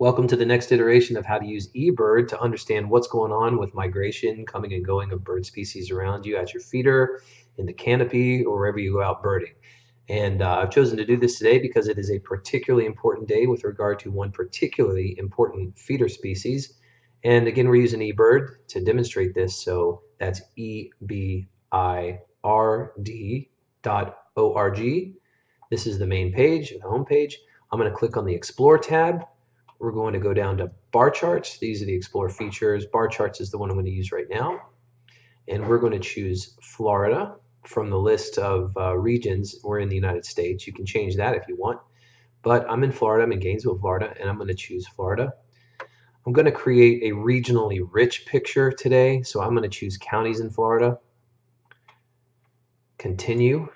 Welcome to the next iteration of how to use eBird to understand what's going on with migration, coming and going of bird species around you at your feeder, in the canopy, or wherever you go out birding. And I've chosen to do this today because it is a particularly important day with regard to one particularly important feeder species. And again, we're using eBird to demonstrate this. So that's ebird.org. This is the main page, the home page. I'm going to click on the Explore tab. We're going to go down to bar charts. These are the Explore features. Bar charts is the one I'm going to use right now. And we're going to choose Florida from the list of regions. We're in the United States. You can change that if you want. But I'm in Florida. I'm in Gainesville, Florida, and I'm going to choose Florida. I'm going to create a regionally rich picture today. So I'm going to choose counties in Florida. Continue.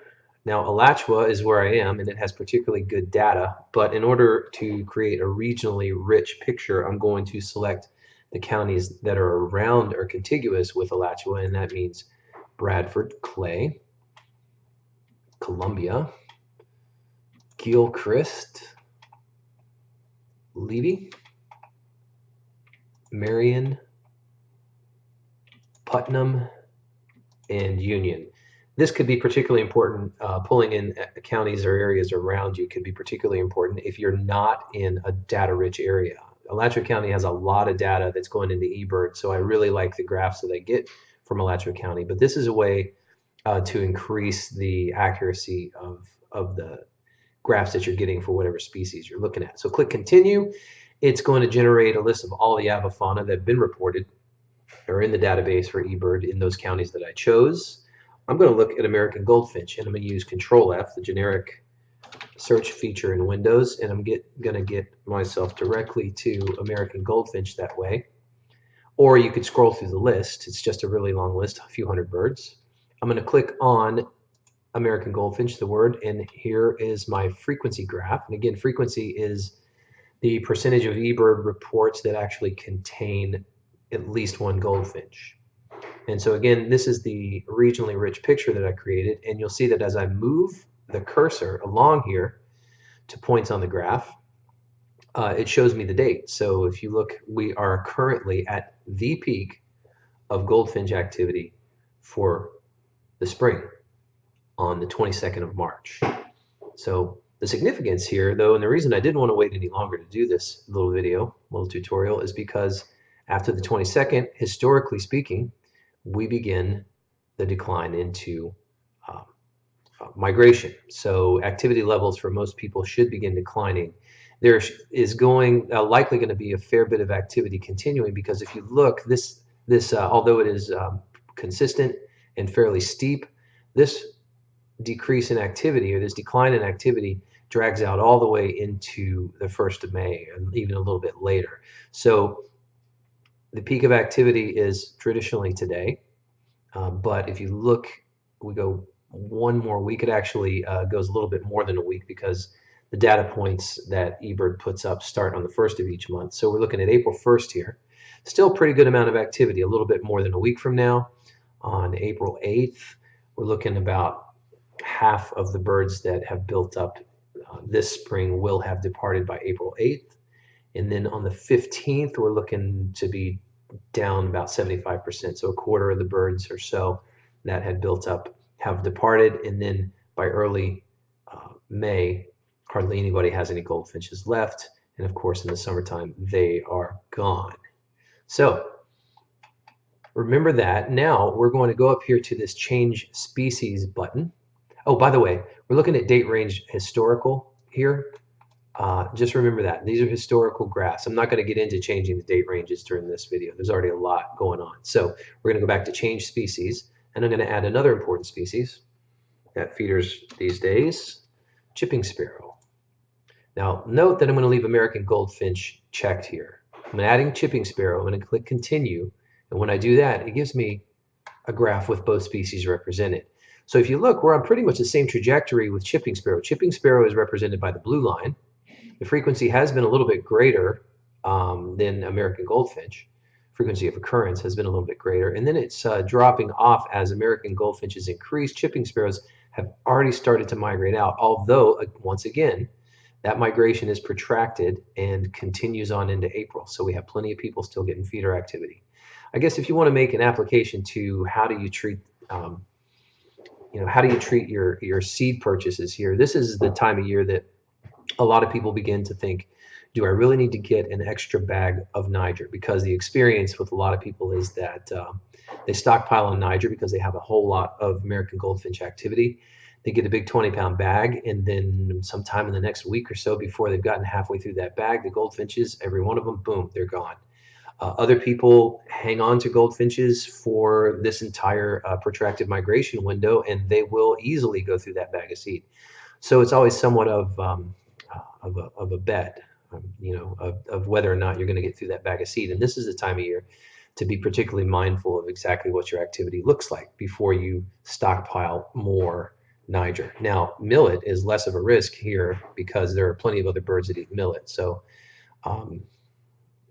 Now, Alachua is where I am, and it has particularly good data, but in order to create a regionally rich picture, I'm going to select the counties that are around or contiguous with Alachua, and that means Bradford, Clay, Columbia, Gilchrist, Levy, Marion, Putnam, and Union. This could be particularly important. Pulling in counties or areas around you could be particularly important if you're not in a data-rich area. Alachua County has a lot of data that's going into eBird, so I really like the graphs that I get from Alachua County. But this is a way to increase the accuracy of the graphs that you're getting for whatever species you're looking at. So click Continue. It's going to generate a list of all the avifauna that have been reported or in the database for eBird in those counties that I chose. I'm going to look at American Goldfinch, and I'm going to use Control F, the generic search feature in Windows, and I'm going to get myself directly to American Goldfinch that way. Or you could scroll through the list. It's just a really long list, a few hundred birds. I'm going to click on American Goldfinch, the word, and here is my frequency graph. And again, frequency is the percentage of eBird reports that actually contain at least one goldfinch. And so again, this is the regionally rich picture that I created, and you'll see that as I move the cursor along here to points on the graph, it shows me the date. So if you look, we are currently at the peak of goldfinch activity for the spring on the 22nd of March. So the significance here, though, and the reason I didn't want to wait any longer to do this little tutorial, is because after the 22nd, historically speaking, we begin the decline into migration. So activity levels for most people should begin declining. There is likely going to be a fair bit of activity continuing, because if you look, this although it is consistent and fairly steep, this decrease in activity, or this decline in activity, drags out all the way into the 1st of May and even a little bit later. So the peak of activity is traditionally today, but if you look, we go one more week. It actually goes a little bit more than a week, because the data points that eBird puts up start on the 1st of each month. So we're looking at April 1st here. Still a pretty good amount of activity, a little bit more than a week from now. On April 8th, we're looking about half of the birds that have built up this spring will have departed by April 8th. And then on the 15th, we're looking to be down about 75%. So a quarter of the birds or so that had built up have departed. And then by early May, hardly anybody has any goldfinches left. And of course, in the summertime, they are gone. So remember that. Now we're going to go up here to this Change Species button. Oh, by the way, we're looking at date range historical here. Just remember that. These are historical graphs. I'm not going to get into changing the date ranges during this video. There's already a lot going on. So we're going to go back to Change Species, and I'm going to add another important species that feeders these days, chipping sparrow. Now, note that I'm going to leave American Goldfinch checked here. I'm adding chipping sparrow. I'm going to click Continue, and when I do that, it gives me a graph with both species represented. So if you look, we're on pretty much the same trajectory with chipping sparrow. Chipping sparrow is represented by the blue line. The frequency has been a little bit greater than American Goldfinch. Frequency of occurrence has been a little bit greater. And then it's dropping off as American Goldfinches increase. Chipping sparrows have already started to migrate out, although, once again, That migration is protracted and continues on into April. So we have plenty of people still getting feeder activity. I guess if you want to make an application to how do you treat how do you treat your seed purchases here, this is the time of year that a lot of people begin to think, do I really need to get an extra bag of Nyjer? Because the experience with a lot of people is that they stockpile on Nyjer because they have a whole lot of American goldfinch activity. They get a big 20-pound bag, and then sometime in the next week or so, before they've gotten halfway through that bag, the goldfinches, every one of them, boom, they're gone. Other people hang on to goldfinches for this entire protracted migration window, and they will easily go through that bag of seed. So it's always somewhat of a bet, of whether or not you're going to get through that bag of seed. And this is the time of year to be particularly mindful of exactly what your activity looks like before you stockpile more Nyjer. Now, millet is less of a risk here because there are plenty of other birds that eat millet. So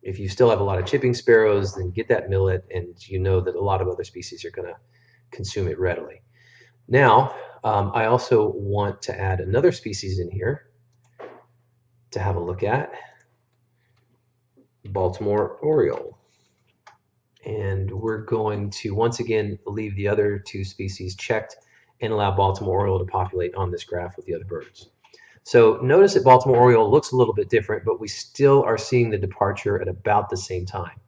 if you still have a lot of chipping sparrows, then get that millet, and you know that a lot of other species are going to consume it readily. Now, I also want to add another species in here to have a look at, Baltimore Oriole. And we're going to once again leave the other two species checked and allow Baltimore Oriole to populate on this graph with the other birds. So notice that Baltimore Oriole looks a little bit different, but we still are seeing the departure at about the same time.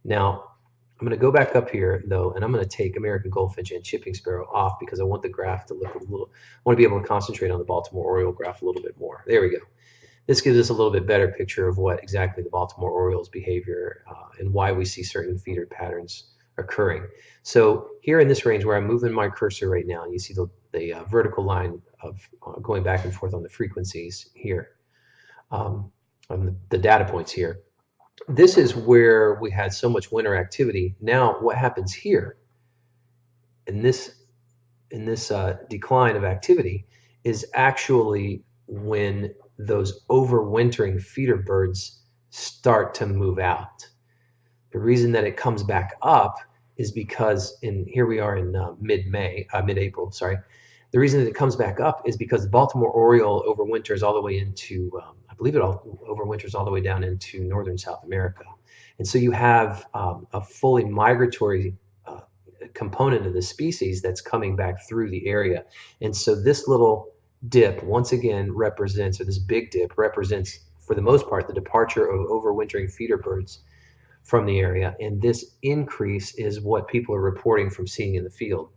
Now, I'm going to go back up here, though, and I'm going to take American Goldfinch and Chipping Sparrow off because I want the graph to look a little, I want to be able to concentrate on the Baltimore Oriole graph a little bit more. There we go. This gives us a little bit better picture of what exactly the Baltimore Oriole's behavior and why we see certain feeder patterns occurring. So here in this range where I'm moving my cursor right now, you see the vertical line of going back and forth on the frequencies here, on the data points here. This is where we had so much winter activity. Now what happens here in this decline of activity is actually when those overwintering feeder birds start to move out. The reason that it comes back up is because here we are in mid-April, sorry. The reason that it comes back up is because the Baltimore Oriole overwinters all the way into, I believe it overwinters all the way down into northern South America. And so you have a fully migratory component of the species that's coming back through the area. And so this little dip once again represents, or this big dip represents, for the most part, the departure of overwintering feeder birds from the area. And this increase is what people are reporting from seeing in the field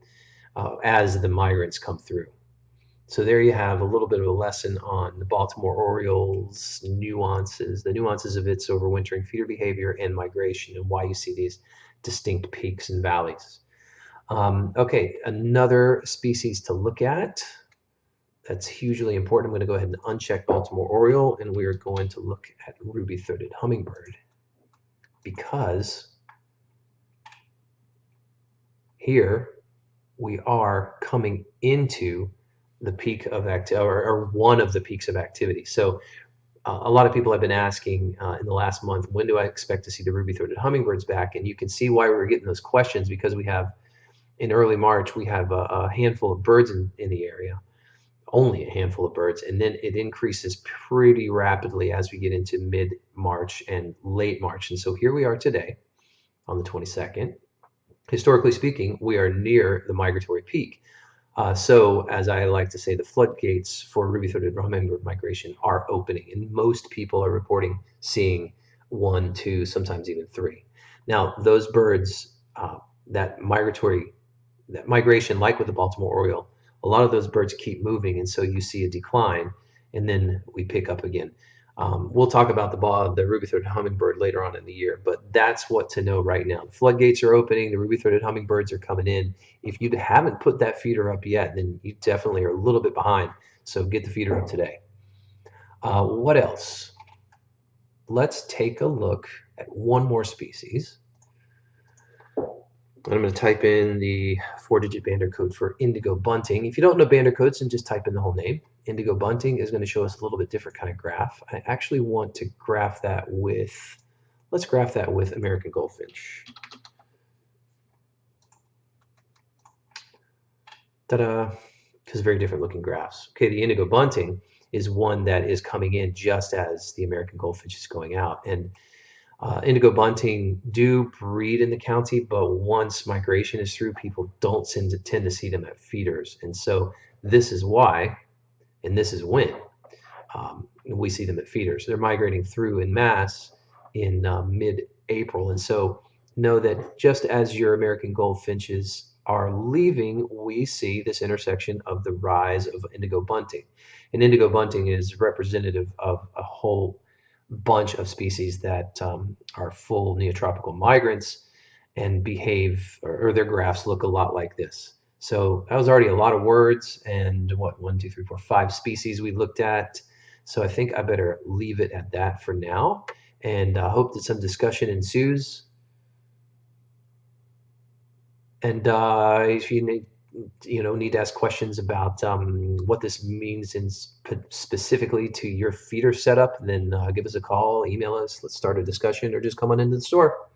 as the migrants come through. So there you have a little bit of a lesson on the Baltimore Oriole's nuances, the nuances of its overwintering feeder behavior and migration, and why you see these distinct peaks and valleys. Okay, another species to look at that's hugely important. I'm going to go ahead and uncheck Baltimore Oriole, and we are going to look at Ruby-throated Hummingbird, because here we are coming into the peak of activity, or one of the peaks of activity. So a lot of people have been asking in the last month, when do I expect to see the Ruby-throated Hummingbirds back? And you can see why we're getting those questions, because we have, in early March, we have a handful of birds in the area. Only a handful of birds, and then it increases pretty rapidly as we get into mid-March and late March. And so here we are today on the 22nd. Historically speaking, we are near the migratory peak. So as I like to say, the floodgates for Ruby-throated Hummingbird migration are opening, and most people are reporting seeing 1, 2, sometimes even 3. Now those birds, that migration, like with the Baltimore Oriole, a lot of those birds keep moving, and so you see a decline, and then we pick up again. We'll talk about the Ruby-throated Hummingbird later on in the year, but that's what to know right now. The floodgates are opening, the Ruby-throated Hummingbirds are coming in. If you haven't put that feeder up yet, then you definitely are a little bit behind, so get the feeder up today. What else? Let's take a look at one more species. I'm going to type in the 4-digit Bander code for Indigo Bunting. If you don't know Bander codes, then just type in the whole name. Indigo Bunting is going to show us a little bit different kind of graph. I actually want to graph that with, let's graph that with American Goldfinch. Ta-da! Because very different looking graphs. Okay, the Indigo Bunting is one that is coming in just as the American goldfinch is going out. And Indigo bunting do breed in the county, but once migration is through, people don't tend to see them at feeders. And so this is why, and this is when we see them at feeders. They're migrating through in mass in mid-April. And so know that just as your American goldfinches are leaving, we see this intersection of the rise of indigo bunting. And indigo bunting is representative of a whole bunch of species that are full neotropical migrants and behave, or their graphs look a lot like this. So that was already a lot of words, and what, 1, 2, 3, 4, 5 species we looked at. So I think I better leave it at that for now, and I hope that some discussion ensues. And if you need to ask questions about what this means specifically to your feeder setup, then give us a call, email us, let's start a discussion, or just come on into the store.